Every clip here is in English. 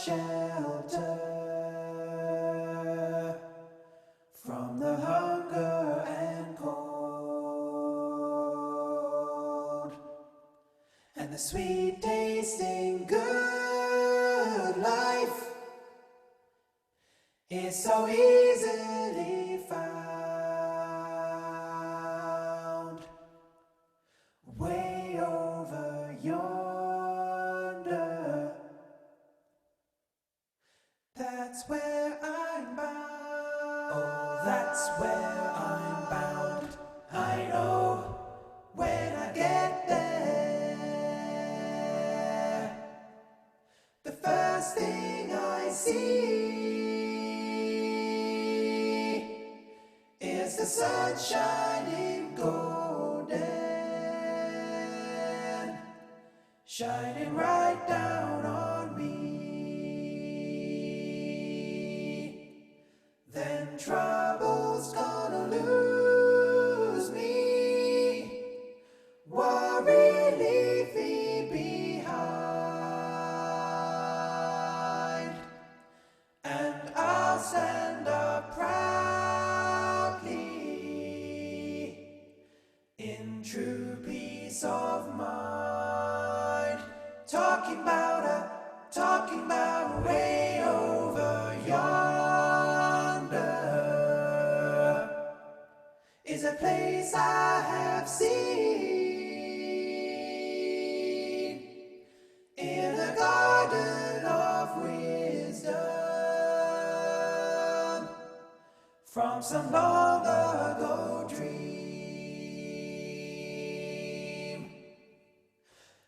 shelter from the hunger and cold, and the sweet tasting good life is so easily found way over yonder. That's where I'm bound. Oh, that's where I'm bound. I know when I get there, the first thing I see is the sun shining golden, shining right down on me. Then trouble's gonna lose me, worry leave me behind, and I'll stand up proudly in true peace of mind, talking about way over yonder is a place I have seen in a garden of wisdom from some long ago dream.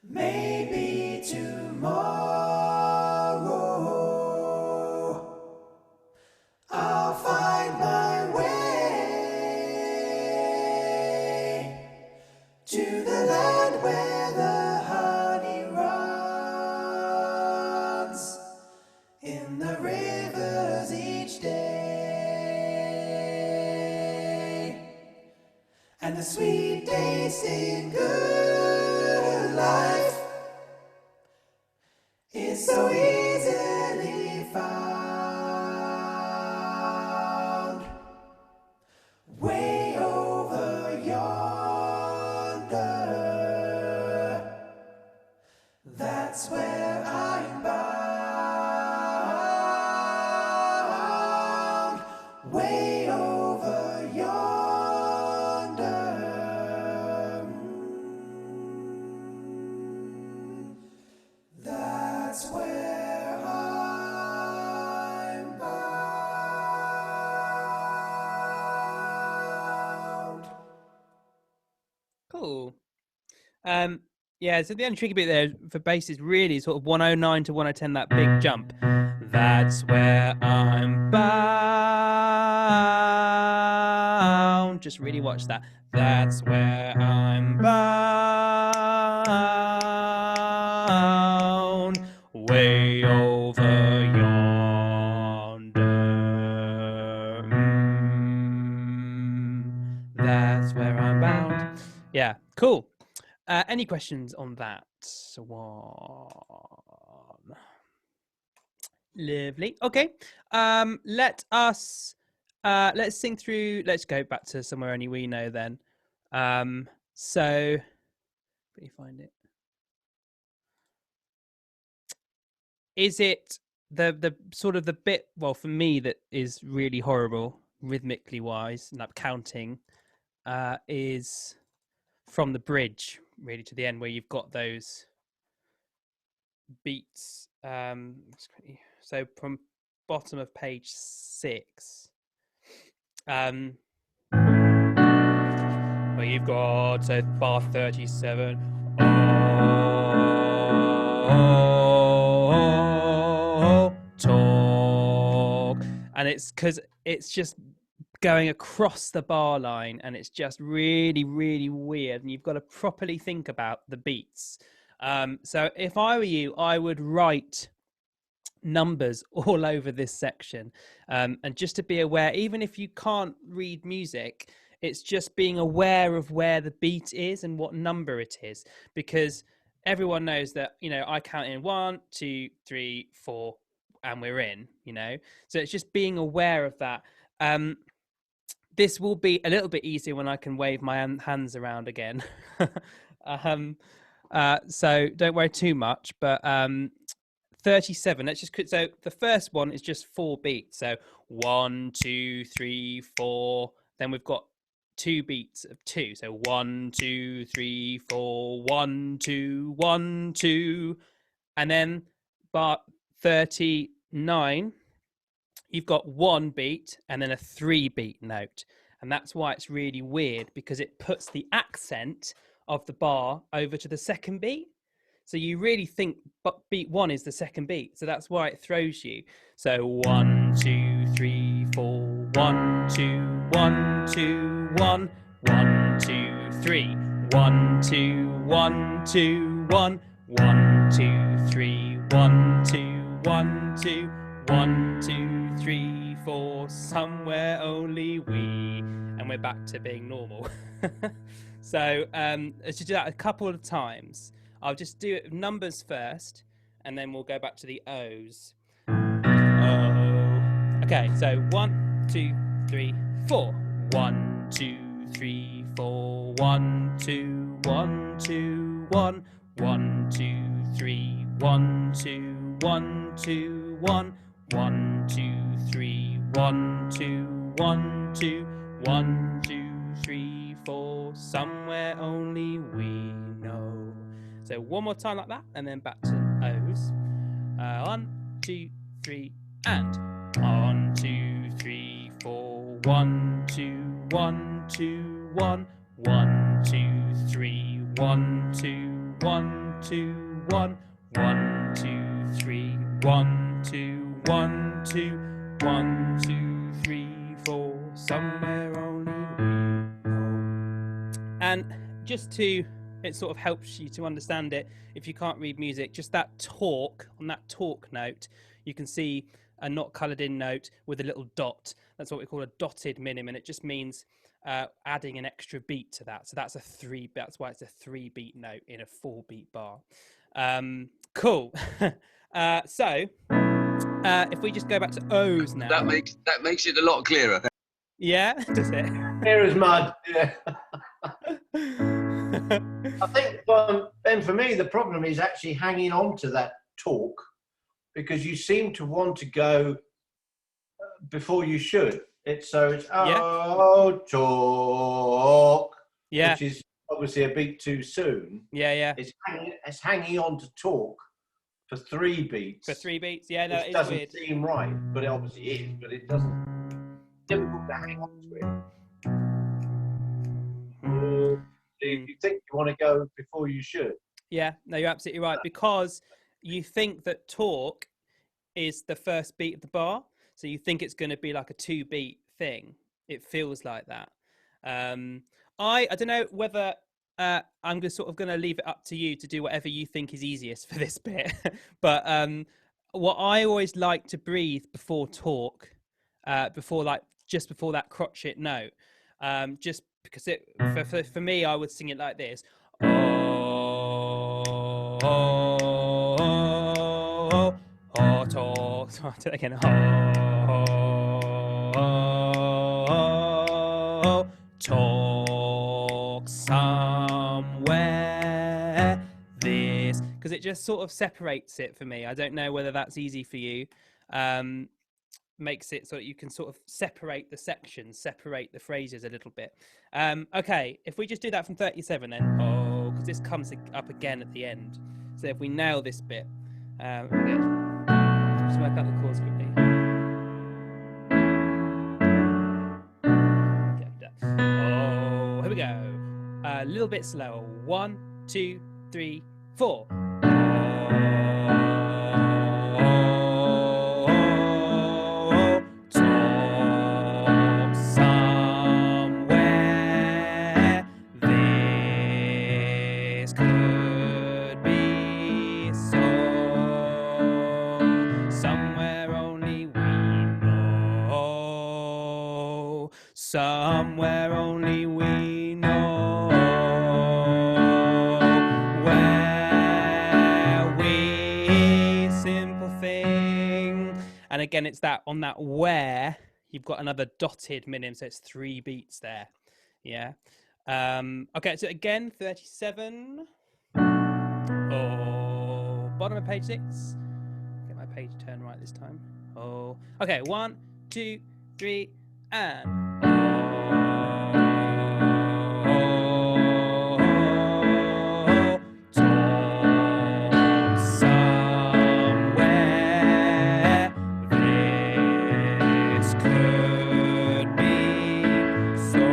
Maybe tomorrow I'll find my way to the land where the honey runs in the rivers each day, and the sweet tasting good life is so easily found way over yonder. That's where I'm bound, way over yonder. That's where I'm bound. Cool. Yeah, so the only tricky bit there for bass is really sort of 109 to 110, that big jump. That's where I'm bound. Just really watch that. That's where I'm bound. Way over yonder. That's where I'm bound. Yeah, cool. Any questions on that one? Lovely. Okay. Let's sing through. Let's go back to Somewhere Only We Know then. So, let me find it. Is it the sort of the bit? Well, for me, that is really horrible rhythmically wise, and that counting, is from the bridge really to the end, where you've got those beats. So from bottom of page 6, where you've got bar 37. Talk, and it's because it's just going across the bar line, and it's just really, really weird, and you've got to properly think about the beats. So if I were you, I would write numbers all over this section, and just to be aware, even if you can't read music, it's just being aware of where the beat is and what number it is, because everyone knows that, I count in 1, 2, 3, 4, and we're in, you know. So it's just being aware of that. This will be a little bit easier when I can wave my hands around again. So don't worry too much, but 37. Let's just, so the first one is just 4 beats. So 1, 2, 3, 4. Then we've got 2 beats of 2. So 1, 2, 3, 4, 1, 2, 1, 2. And then bar 39, you've got 1 beat and then a 3 beat note. And that's why it's really weird, because it puts the accent of the bar over to the second beat. So you really think beat 1 is the second beat. So that's why it throws you. So 1, 2, 3, 4, 1, 2, 1, 2, 1, 1, 2, 3, 1, 2, 1, 2, 1, 1, 2, 3, 1, 2, 1, 2, 1, 2, 3, 4. Somewhere only we, and we're back to being normal. So let's just do that a couple of times. I'll just do it numbers first, and then we'll go back to the O's. Oh. Okay, so 1, 2, 3, 4. 1, 2, 3, 4. 1, 2, 1, 2, 1. 1, 2, 3, 1, 2, 1, 2, 1. 1, 2, 3, 1, 2, 1, 2, 1, 2, 3, 4. Somewhere only we know. So one more time like that, and then back to O's. 1, 2, 3, and 1, 2, 3, 4. 1, 2, 1, 2, 1. 1, 2, 3, 1, 2, 1, 2, 1. 1, 2, 3, 1, 2, 1, 2, 1, 2, 3, 4. Somewhere only we know. And just to, it sort of helps you to understand it if you can't read music, just that talk, on that talk note, you can see a not coloured in note with a little dot. That's what we call a dotted minim, and it just means adding an extra beat to that. So that's a 3, that's why it's a 3 beat note in a 4 beat bar. Cool. So if we just go back to O's now. That makes it a lot clearer. Yeah, does it? Clear as mud. Yeah. I think, Ben, for me, the problem is actually hanging on to that talk, because you seem to want to go before you should. It's oh, talk, yeah, which is obviously a beat too soon. Yeah. It's hanging on to talk for 3 beats. For 3 beats, yeah, no, it it's doesn't weird. seem right, but it obviously is. But it doesn't. Difficult to hang on to it. You think you want to go before you should. Yeah, no, you're absolutely right, because you think that talk is the first beat of the bar, so you think it's going to be like a 2 beat thing. It feels like that. I don't know whether I'm just sort of going to leave it up to you to do whatever you think is easiest for this bit. But what I always like to breathe before talk, just before that crotchet note, just because for me, I would sing it like this. Talk. So I'll do it again. Talk somewhere this, because it just sort of separates it for me. I don't know whether that's easy for you. Makes it so that you can sort of separate the sections, separate the phrases a little bit. Okay, if we just do that from 37 then, because this comes up again at the end. So if we nail this bit, okay, just work out the chords quickly. Oh, here we go. A little bit slower. 1, 2, 3, 4. Somewhere only we know, where again, it's that on that where you've got another dotted minim, so it's 3 beats there. Yeah. Okay, so again, 37. Oh, bottom of page 6. Get my page turned right this time. Oh, okay, 1, 2, 3, and somewhere this could be so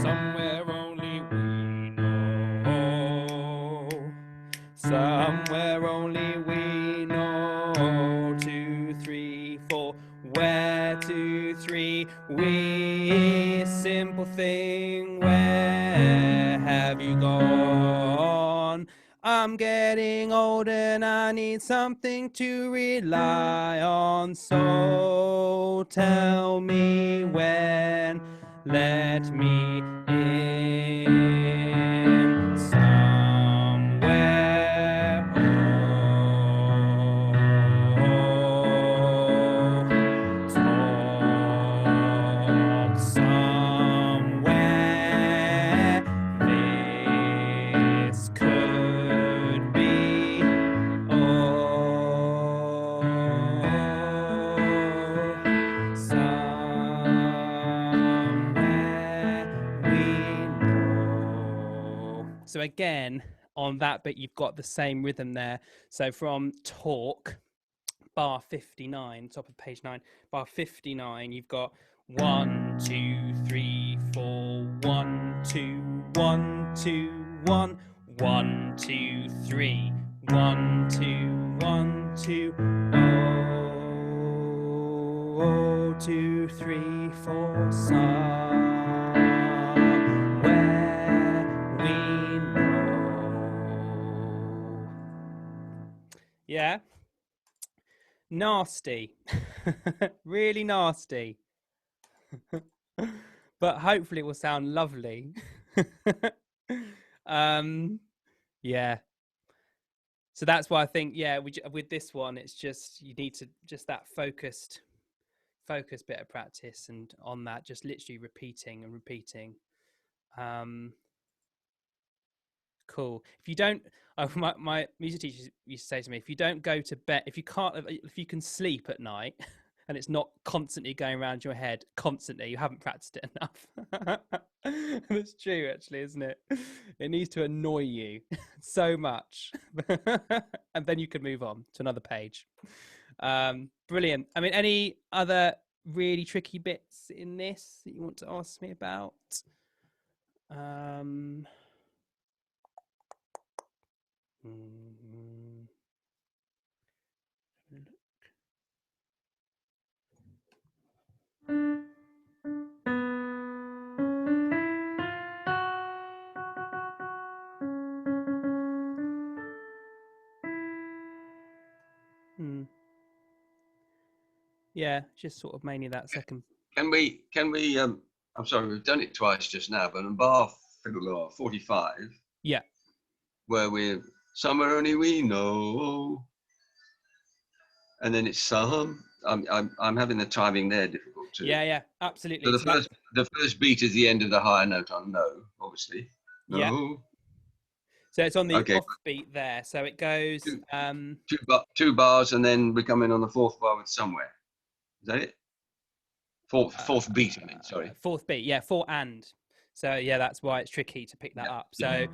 somewhere only we know. Somewhere only we know. 2, 3, 4. Where 2, 3, we simple thing. Where have you gone? I'm getting old and I need something to rely on. So tell me when, let me in somewhere. Talk somewhere. This could be. Somewhere we know. So again, on that bit, you've got the same rhythm there. So from talk, bar 59, top of page 9, bar 59, you've got 1, 2, 3, 4, 1, 2, 1, 2, 1, 1, 2, 3, 1, 2, 1, 2, oh, 2, 3, 4, somewhere we know. Yeah. Nasty. Really nasty. But hopefully it will sound lovely. Yeah. So that's why I think, yeah, with this one, it's just, you need to just that focused bit of practice, and on that, just literally repeating and repeating. Cool. If you don't, my music teacher used to say to me, if you don't go to bed, if you can sleep at night and it's not constantly going around your head constantly, you haven't practiced it enough. That's true, actually, isn't it? It needs to annoy you so much. And then you can move on to another page. Brilliant. I mean, any other really tricky bits in this that you want to ask me about? Yeah, just sort of mainly that second. Can we, I'm sorry, we've done it twice just now, but in bar 45, yeah, where we're somewhere only we know, and then it's some, I'm having the timing there difficult too. Yeah, absolutely. So the first beat is the end of the higher note on no, obviously. No. Yeah. So it's on the Okay. off beat there. So it goes two bars, and then we come in on the fourth bar with somewhere. Is that it? Fourth beat, I mean, sorry. Fourth beat, yeah, 4 and. So yeah, that's why it's tricky to pick that up. So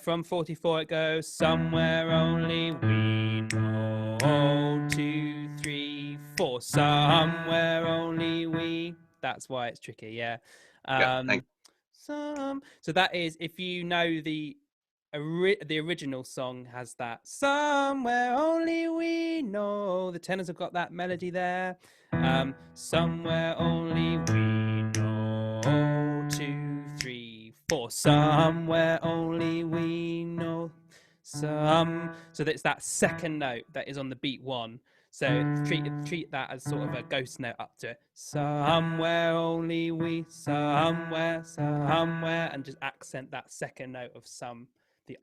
from 44 it goes somewhere only we know. 2, 3, 4. Somewhere only we. That's why it's tricky. Yeah. So that is, if you know the original song has that somewhere only we know. The tenors have got that melody there. Somewhere only we know. 2, 3, 4. Somewhere only we know. So that's that second note that is on the beat 1. So treat that as sort of a ghost note up to it. Somewhere only we, somewhere, and just accent that second note of some. The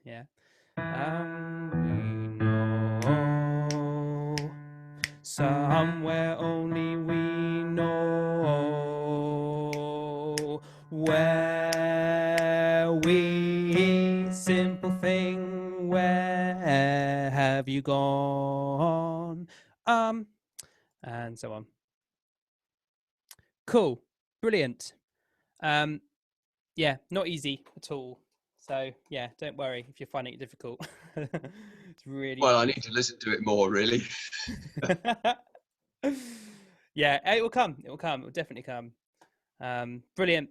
yeah. We know somewhere only we know. Where we, simple thing, where have you gone? And so on. Cool, brilliant. Yeah, not easy at all. So yeah, don't worry if you're finding it difficult. It's really Well, I need to listen to it more, really. yeah, it will come. It will come. It will definitely come. Brilliant.